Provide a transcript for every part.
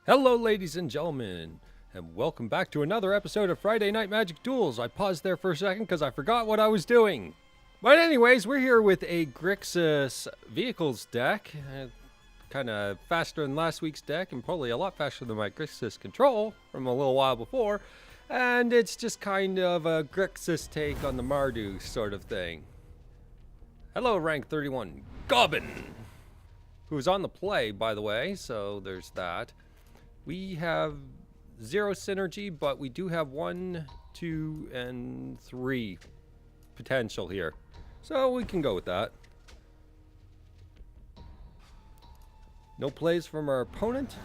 Hello ladies and gentlemen, and welcome back to another episode of Friday Night Magic Duels. I paused there for a second because I forgot what I was doing. But anyways, we're here with a Grixis vehicles deck. Kind of faster than last week's deck, and probably a lot faster than my Grixis control from a little while before. And it's just kind of a Grixis take on the Mardu sort of thing. Hello rank 31, Gobbin, who's on the play by the way, so there's that. We have 0 synergy, but we do have 1, 2, and 3 potential here. So we can go with that. No plays from our opponent.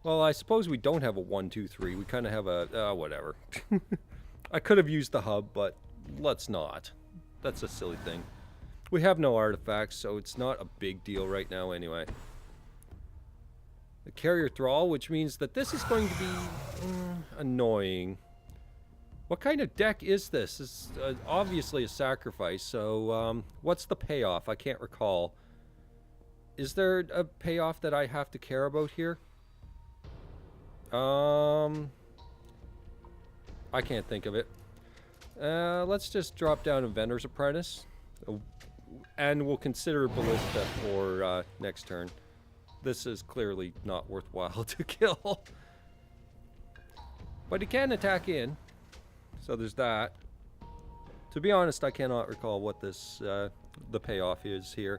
Well, I suppose we don't have a 1, 2, 3. We kind of have a, whatever. I could have used the hub, but let's not. That's a silly thing. We have no artifacts, so it's not a big deal right now anyway. The carrier thrall, which means that this is going to be annoying. What kind of deck is this? It's obviously a sacrifice, so what's the payoff? I can't recall. Is there a payoff that I have to care about here? I can't think of it. Let's just drop down Inventor's Apprentice. And we'll consider Ballista for next turn. This is clearly not worthwhile to kill. But he can attack in. So there's that. To be honest, I cannot recall what this the payoff is here.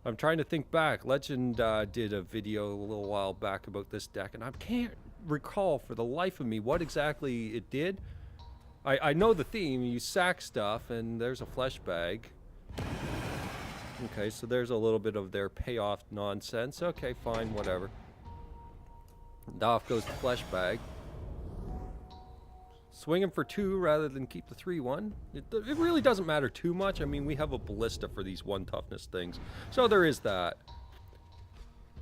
I'm trying to think back. Legend did a video a little while back about this deck, and I can't recall for the life of me what exactly it did. I know the theme. You sack stuff, and there's a flesh bag. Okay, so there's a little bit of their payoff nonsense. Okay, fine, whatever. And off goes the flesh bag. Swing him for 2 rather than keep the 3-1. It really doesn't matter too much. I mean, we have a ballista for these 1 toughness things. So there is that.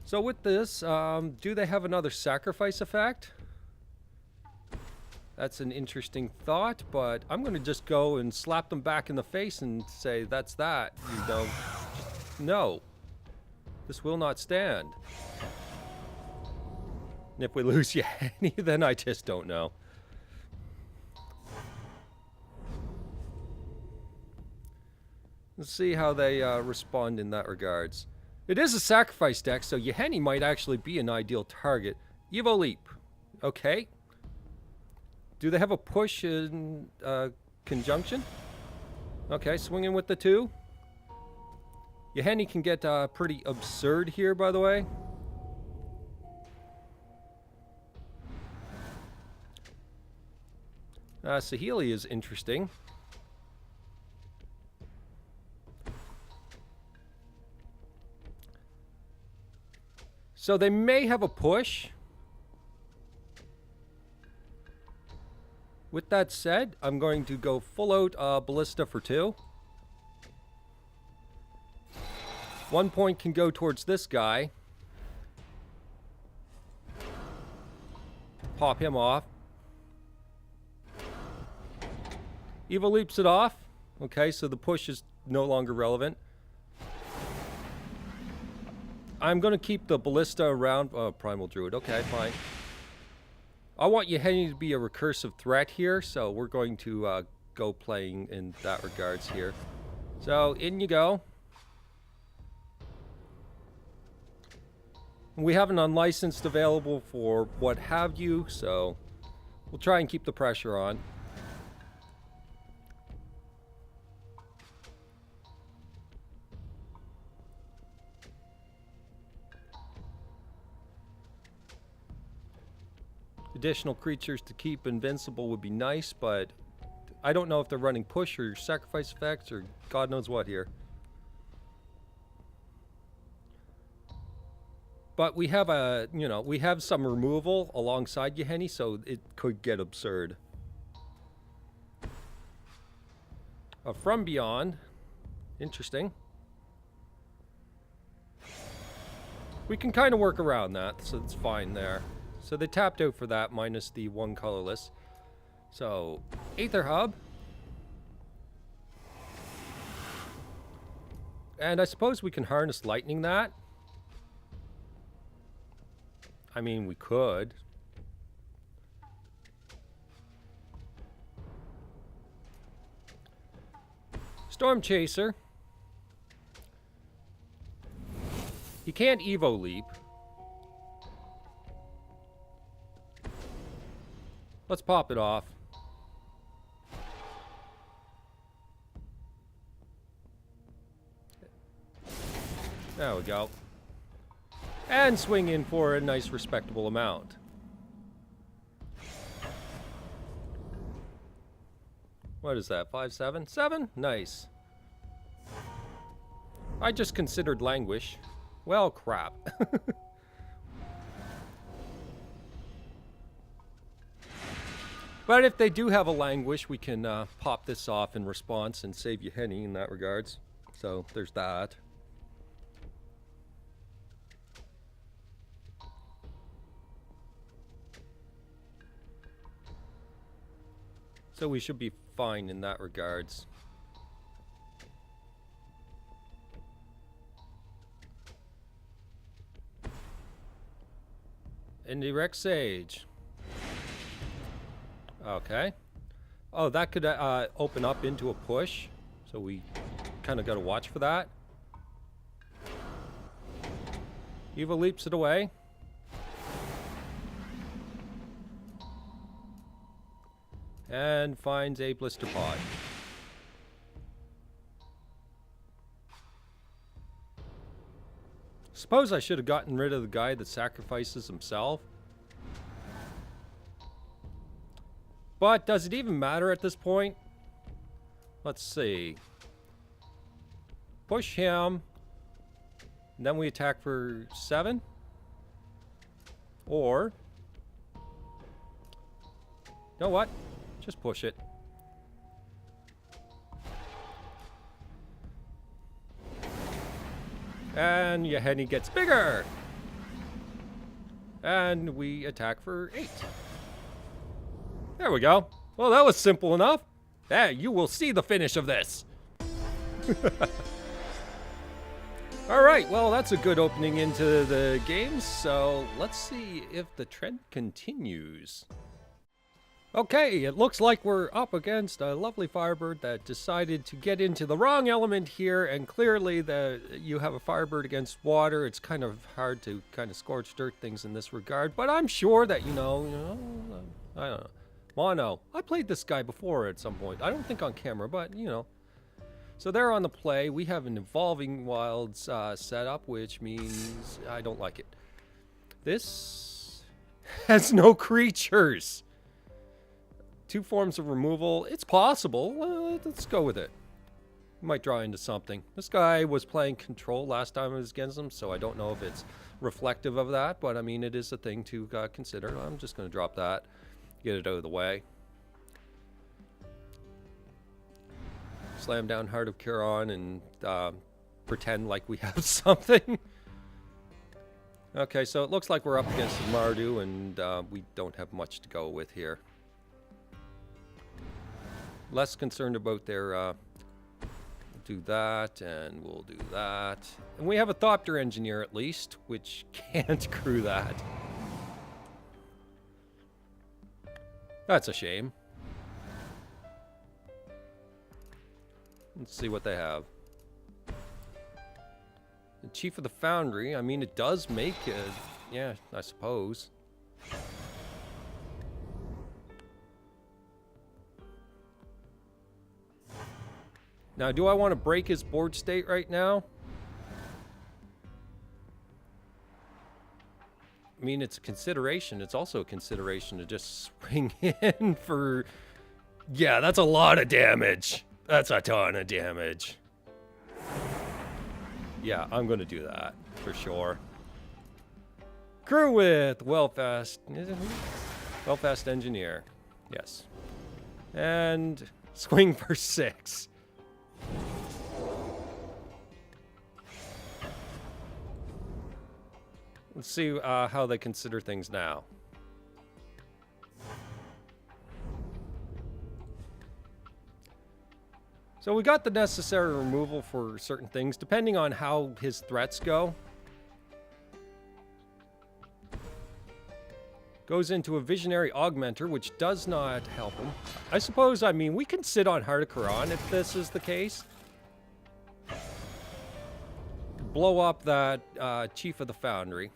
So with this, do they have another sacrifice effect? That's an interesting thought, but I'm going to just go and slap them back in the face and say, that's that. You know, just, no. This will not stand. And if we lose Yanni, then I just don't know. Let's see how they respond in that regards. It is a sacrifice deck, so Yahenni might actually be an ideal target. Evo Leap. Okay. Do they have a push in conjunction? Okay, swinging with the 2. Yahenni can get pretty absurd here, by the way. Saheeli is interesting. So they may have a push. With that said, I'm going to go full out Ballista for 2. 1 point can go towards this guy. Pop him off. Evo leaps it off. Okay, so the push is no longer relevant. I'm going to keep the Ballista around. Primal Druid. Okay, fine. I want Yahenni to be a recursive threat here, so we're going to go playing in that regards here. So, in you go. We have an unlicensed available for what have you, so we'll try and keep the pressure on. Additional creatures to keep invincible would be nice, but I don't know if they're running push or sacrifice effects or God knows what here. But we have a, you know, we have some removal alongside Yahenni, so it could get absurd. From Beyond. Interesting. We can kind of work around that, so it's fine there. So they tapped out for that, minus the 1 colorless. So, Aether Hub. And I suppose we can harness lightning that. I mean, we could. Storm Chaser. He can't Evo Leap. Let's pop it off. There we go. And swing in for a nice respectable amount. What is that? 5-7? 7? Nice. I just considered Languish. Well, crap. But if they do have a Languish, we can pop this off in response and save you Henny in that regards. So there's that. So we should be fine in that regards. Indirect Sage. Okay. Oh, that could open up into a push. So we kind of got to watch for that. Eva leaps it away. And finds a blister pod. Suppose I should have gotten rid of the guy that sacrifices himself. But does it even matter at this point? Let's see. Push him. And then we attack for 7. Or... you know what? Just push it. And Yahenni gets bigger. And we attack for 8. There we go. Well, that was simple enough. Hey, you will see the finish of this. Alright, well, that's a good opening into the game. So let's see if the trend continues. Okay, it looks like we're up against a lovely Firebird that decided to get into the wrong element here, and clearly you have a Firebird against water. It's kind of hard to kind of scorch dirt things in this regard, but I'm sure that, you know, I don't know. Mono. I played this guy before at some point. I don't think on camera, but, you know. So they're on the play. We have an Evolving Wilds setup, which means I don't like it. This has no creatures. 2 forms of removal. It's possible. Let's go with it. We might draw into something. This guy was playing control last time I was against him, so I don't know if it's reflective of that, but I mean, it is a thing to consider. I'm just going to drop that. Get it out of the way. Slam down Heart of Charon and pretend like we have something. Okay, so it looks like we're up against Mardu, and we don't have much to go with here. Less concerned about their do that, and we'll do that. And we have a Thopter Engineer at least, which can't crew that. That's a shame. Let's see what they have. The Chief of the Foundry, I mean, it does make it, yeah, I suppose. Now, do I want to break his board state right now? I mean, it's a consideration. It's also a consideration to just swing in for... yeah, that's a lot of damage. That's a ton of damage. Yeah, I'm going to do that for sure. Crew with Wellfast. Wellfast Engineer. Yes. And swing for 6. Let's see how they consider things now. So we got the necessary removal for certain things, depending on how his threats go. Goes into a Visionary Augmenter, which does not help him. I suppose, I mean, we can sit on Heart of Quran if this is the case. Blow up that Chief of the Foundry.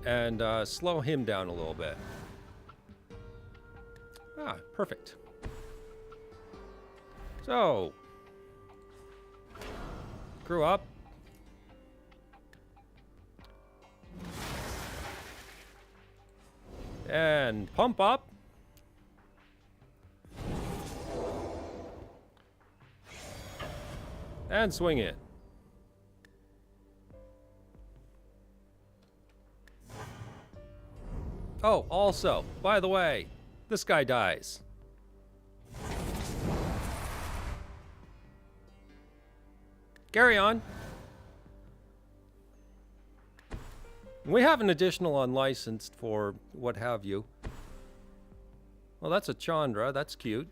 And slow him down a little bit. Ah, perfect. So, grew up. And pump up. And swing it. Oh, also, by the way, this guy dies. Carry on. We have an additional unlicensed for what have you. Well, that's a Chandra. That's cute.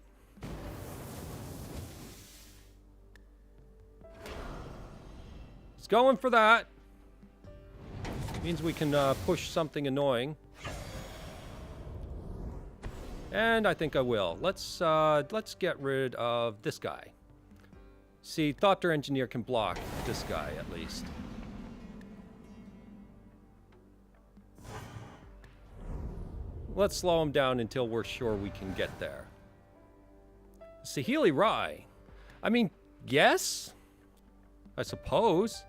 It's going for that. Means we can push something annoying. And I think I will. Let's get rid of this guy. See, Thopter Engineer can block this guy at least. Let's slow him down until we're sure we can get there. Saheeli Rai. I mean, yes? I suppose.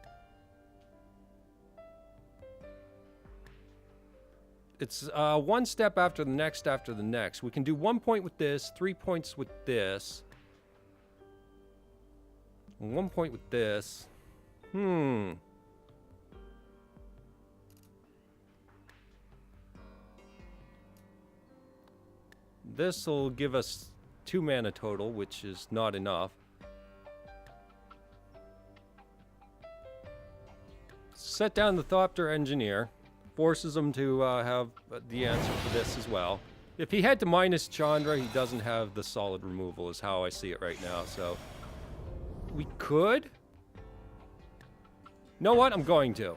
It's one step after the next after the next. We can do 1 point with this, 3 points with this. 1 point with this. This will give us 2 mana total, which is not enough. Set down the Thopter Engineer. Forces him to have the answer for this as well. If he had to minus Chandra, he doesn't have the solid removal, is how I see it right now. So we could. Know what? I'm going to.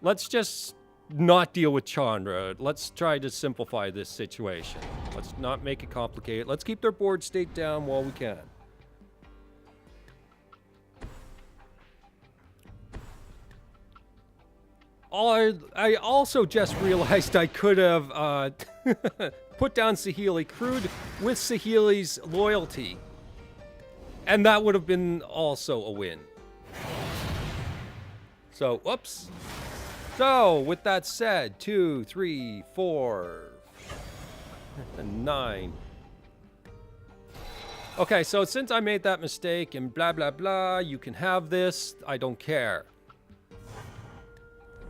Let's just not deal with Chandra. Let's try to simplify this situation. Let's not make it complicated. Let's keep their board state down while we can. I also just realized I could have put down Saheeli, crewed with Saheeli's loyalty. And that would have been also a win. So, whoops. So, with that said, 2, 3, 4, and 9. Okay, so since I made that mistake and blah, blah, blah, you can have this. I don't care.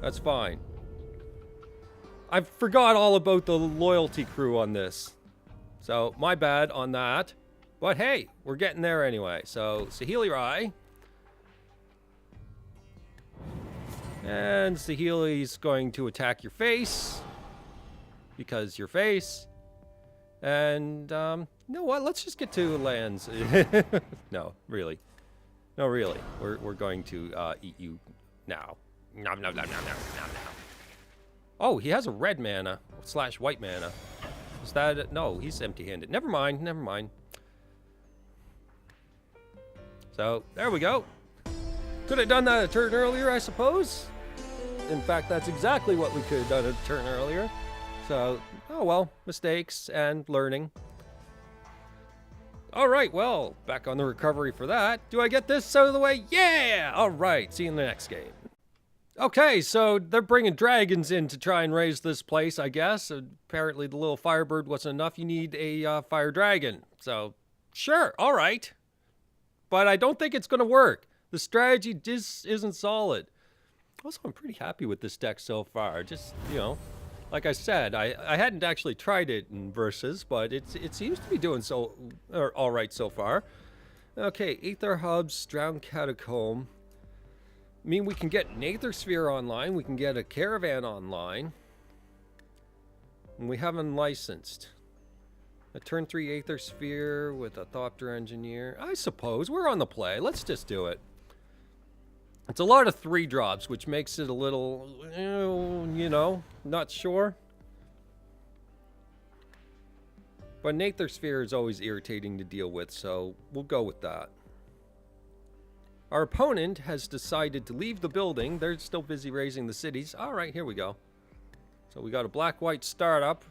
That's fine. I forgot all about the loyalty crew on this. So, my bad on that. But hey, we're getting there anyway. So, Saheeli Rai. And Saheeli's going to attack your face. Because your face. And, you know what? Let's just get to lands. No, really. No, really. We're going to eat you now. Nom, nom, nom, nom, nom, nom, nom. Oh, he has a red mana / white mana. Is that... No, he's empty-handed. Never mind, never mind. So, there we go. Could have done that a turn earlier, I suppose. In fact, that's exactly what we could have done a turn earlier. So, oh well, mistakes and learning. All right, well, back on the recovery for that. Do I get this out of the way? Yeah! All right, see you in the next game. Okay, so they're bringing dragons in to try and raise this place, I guess. Apparently the little firebird wasn't enough. You need a fire dragon. So, sure, all right. But I don't think it's going to work. The strategy just isn't solid. Also, I'm pretty happy with this deck so far. Just, you know, like I said, I hadn't actually tried it in Versus, but it seems to be doing all right so far. Okay, Aether Hubs, Drowned Catacomb. I mean, we can get an Aether Sphere online. We can get a Caravan online. And we have unlicensed. A turn 3 Aether Sphere with a Thopter Engineer. I suppose. We're on the play. Let's just do it. It's a lot of 3 drops, which makes it a little, you know, not sure. But an Aether Sphere is always irritating to deal with, so we'll go with that. Our opponent has decided to leave the building. They're still busy raising the cities. All right, here we go. So we got a black-white startup.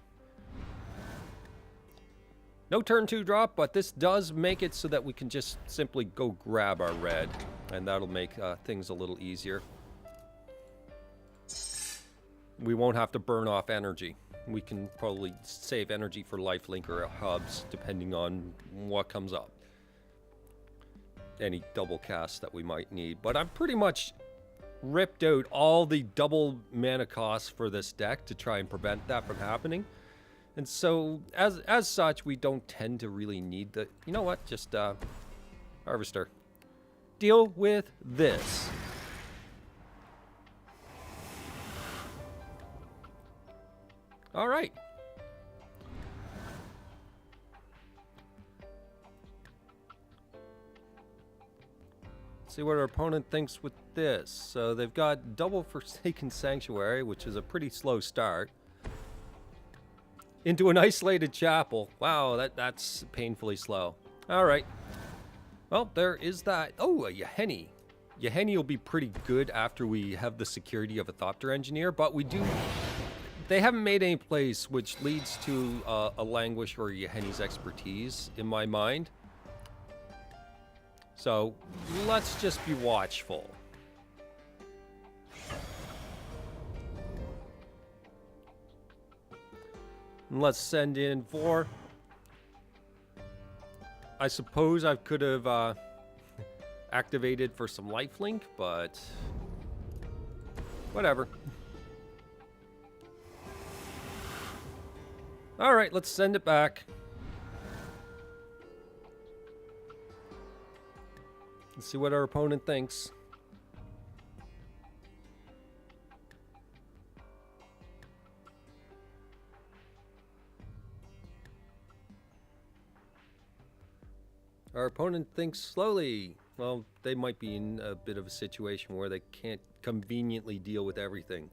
No turn 2 drop, but this does make it so that we can just simply go grab our red. And that'll make things a little easier. We won't have to burn off energy. We can probably save energy for lifelink or hubs, depending on what comes up. Any double casts that we might need. But I'm pretty much ripped out all the double mana costs for this deck to try and prevent that from happening. And so, as such, we don't tend to really need the... You know what? Just, Harvester. Deal with this. All right. See what our opponent thinks with this. So they've got double Forsaken Sanctuary, which is a pretty slow start. Into an isolated chapel. Wow, that's painfully slow. All right. Well, there is that. Oh, a Yaheni. Yaheni will be pretty good after we have the security of a Thopter Engineer, but we do... They haven't made any plays, which leads to a Languish or Yaheni's expertise, in my mind. So, let's just be watchful. And let's send in 4. I suppose I could have activated for some lifelink, but whatever. All right, let's send it back. Let's see what our opponent thinks. Our opponent thinks slowly. Well, they might be in a bit of a situation where they can't conveniently deal with everything.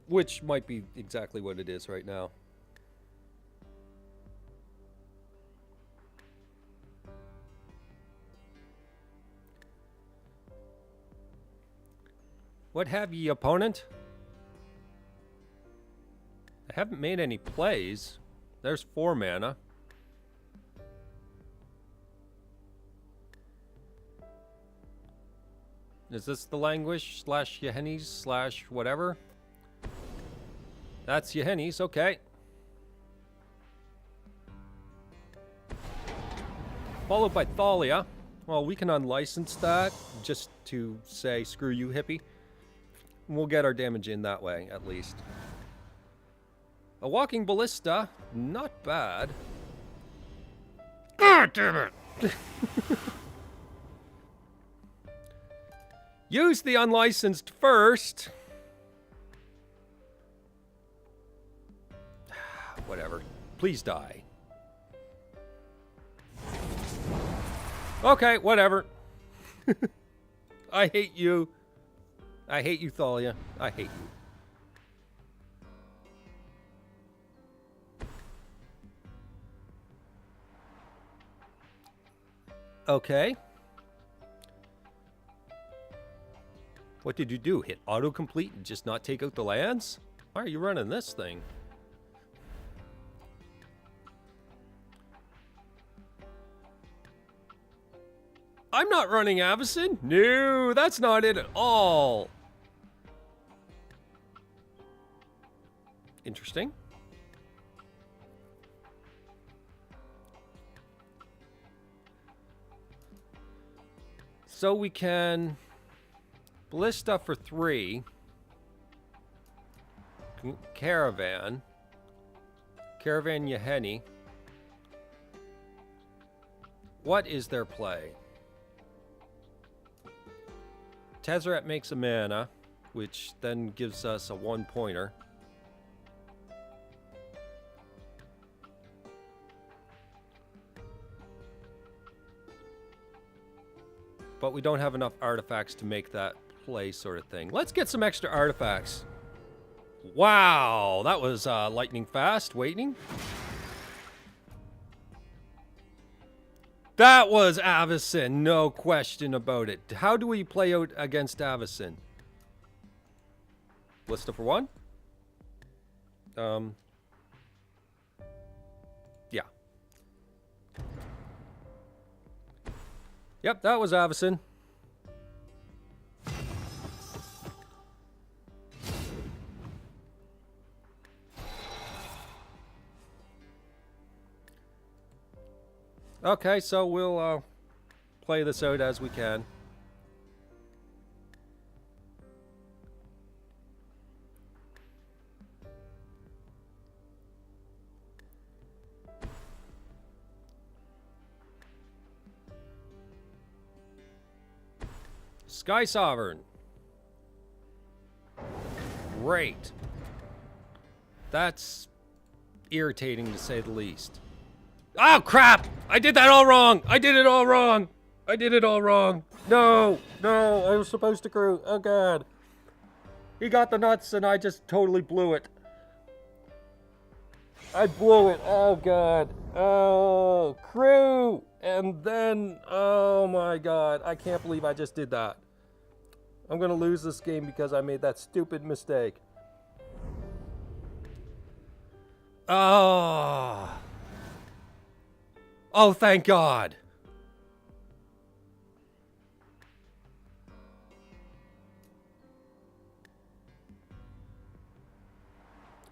Which might be exactly what it is right now. What have ye, opponent? I haven't made any plays. There's 4 mana. Is this the Languish / Yaheni's / whatever? That's Yaheni's, okay. Followed by Thalia. Well, we can unlicense that just to say, screw you, hippie. We'll get our damage in that way, at least. A Walking Ballista, not bad. God damn it! Use the unlicensed first. Whatever. Please die. Okay, whatever. I hate you. I hate you, Thalia. I hate you. Okay. What did you do? Hit autocomplete and just not take out the lands? Why are you running this thing? I'm not running Avacyn. No, that's not it at all. Interesting. So we can Ballista for 3. Caravan. Caravan Yaheni. What is their play? Tezzeret makes a mana, which then gives us a 1-pointer. But we don't have enough artifacts to make that play sort of thing. Let's get some extra artifacts. Wow, that was lightning fast. Waiting. That was Avacyn, no question about it. How do we play out against Avacyn? Lista for one? Yeah. Yep, that was Avacyn. Okay, so we'll play this out as we can. Sky Sovereign. Great. That's irritating to say the least. Oh, crap! I did that all wrong! I did it all wrong! I did it all wrong! No! No! I was supposed to crew. Oh, God. He got the nuts and I just totally blew it. I blew it. Oh, God. Oh, crew! And then, oh my God. I can't believe I just did that. I'm gonna lose this game because I made that stupid mistake. Oh. Oh, thank God.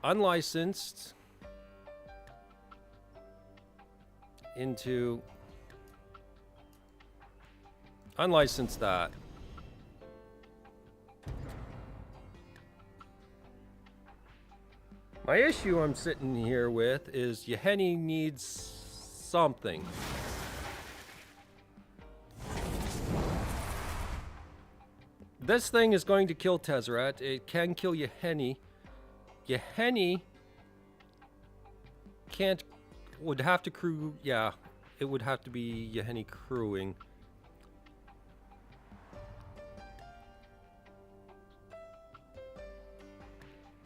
Unlicensed into unlicensed that. My issue I'm sitting here with is Yahenni needs something. This thing is going to kill Tezzeret. It can kill Yahenni. Yahenni can't, would have to crew, yeah, it would have to be Yahenni crewing.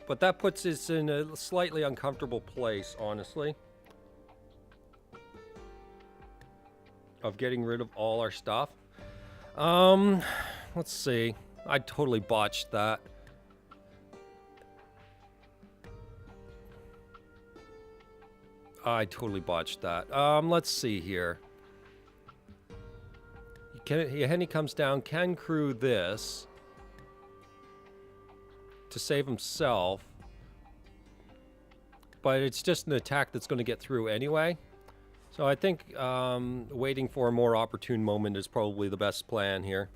But that puts us in a slightly uncomfortable place, honestly. Of getting rid of all our stuff. Let's see. I totally botched that. Let's see here. Yahenni comes down, can crew this to save himself, but it's just an attack that's going to get through anyway. So I think waiting for a more opportune moment is probably the best plan here.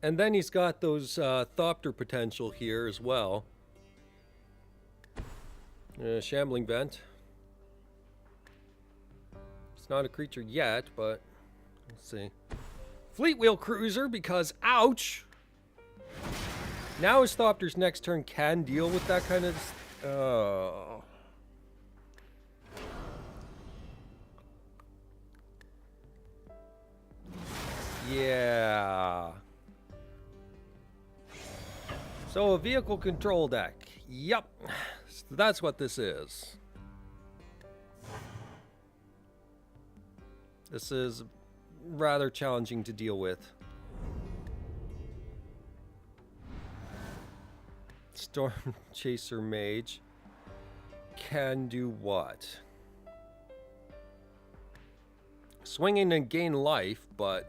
And then he's got those Thopter potential here as well. Shambling Vent. It's not a creature yet, but let's see. Fleet Wheel Cruiser, because ouch! Now his Thopter's next turn can deal with that kind of... Yeah. So a vehicle control deck. Yep. So that's what this is. This is rather challenging to deal with. Storm Chaser Mage can do what? Swinging and gain life, but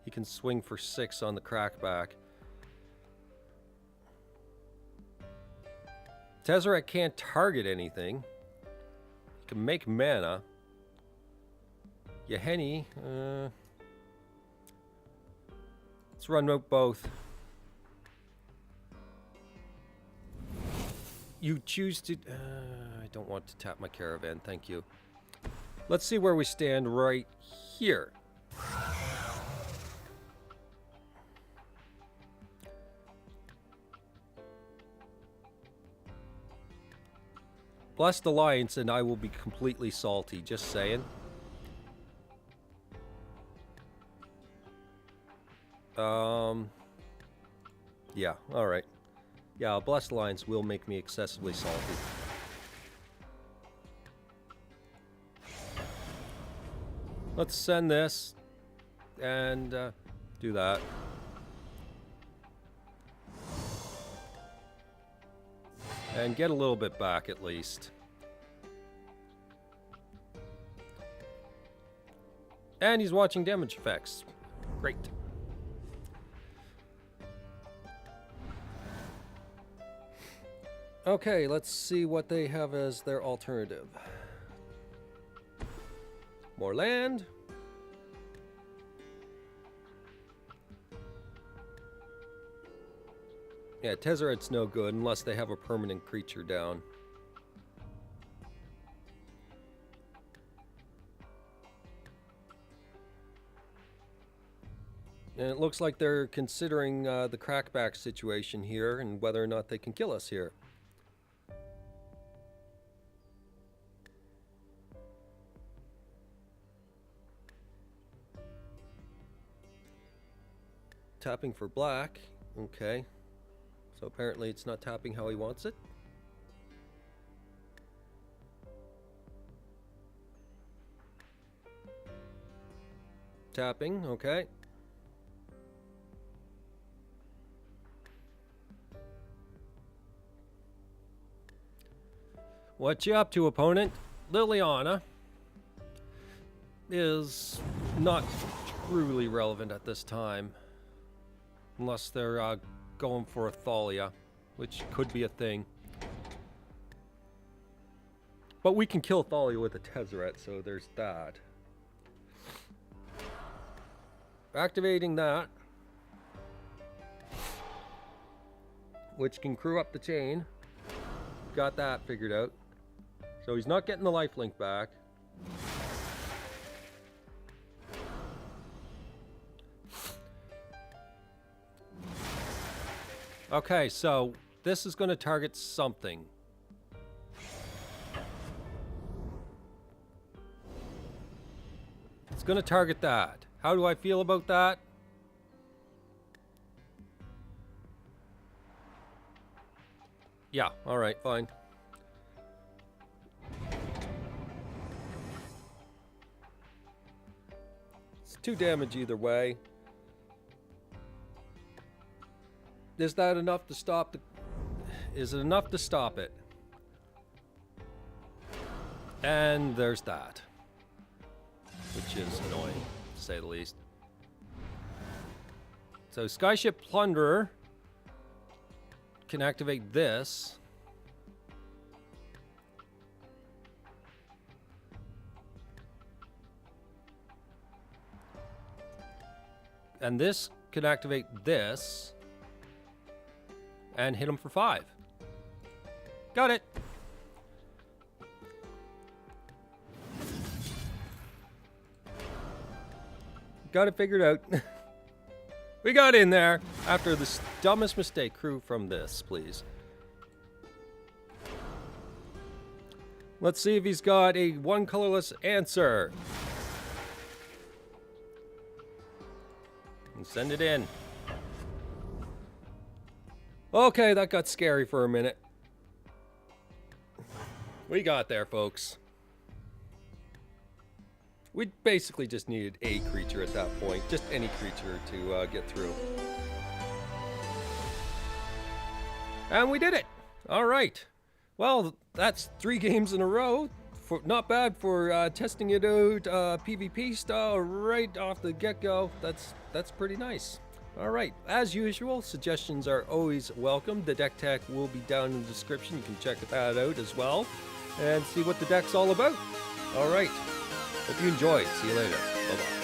he can swing for 6 on the crackback. Tezzeret can't target anything. He can make mana. Yahenni, let's run out both. You choose to... I don't want to tap my caravan, thank you. Let's see where we stand right here. Blessed Alliance and I will be completely salty, just saying. Yeah, alright. Yeah, a Blessed Alliance will make me excessively salty. Let's send this and do that. And get a little bit back at least. And he's watching damage effects. Great. Okay, let's see what they have as their alternative. More land. Yeah, Tezzeret's no good unless they have a permanent creature down. And it looks like they're considering the crackback situation here and whether or not they can kill us here. Tapping for black. Okay. So apparently it's not tapping how he wants it. Tapping, okay. What you up to, opponent? Liliana is not truly relevant at this time. Unless they're going for a Thalia, which could be a thing. But we can kill Thalia with a Tezzeret, so there's that. Activating that, which can crew up the chain. Got that figured out. So he's not getting the lifelink back. Okay, so this is going to target something. It's going to target that. How do I feel about that? Yeah, alright, fine. It's 2 damage either way. Is that enough to stop the... Is it enough to stop it? And there's that. Which is annoying, to say the least. So Skyship Plunderer can activate this. And this can activate this. And hit him for 5. Got it. Got it figured out. We got in there after the dumbest mistake. Crew from this, please. Let's see if he's got a 1 colorless answer. And send it in. Okay, that got scary for a minute. We got there, folks. We basically just needed a creature at that point. Just any creature to get through. And we did it! Alright. Well, that's 3 games in a row. Not bad for testing it out PvP style right off the get-go. That's pretty nice. Alright, as usual, suggestions are always welcome. The deck tech will be down in the description. You can check that out as well and see what the deck's all about. Alright, hope you enjoyed. See you later. Bye-bye.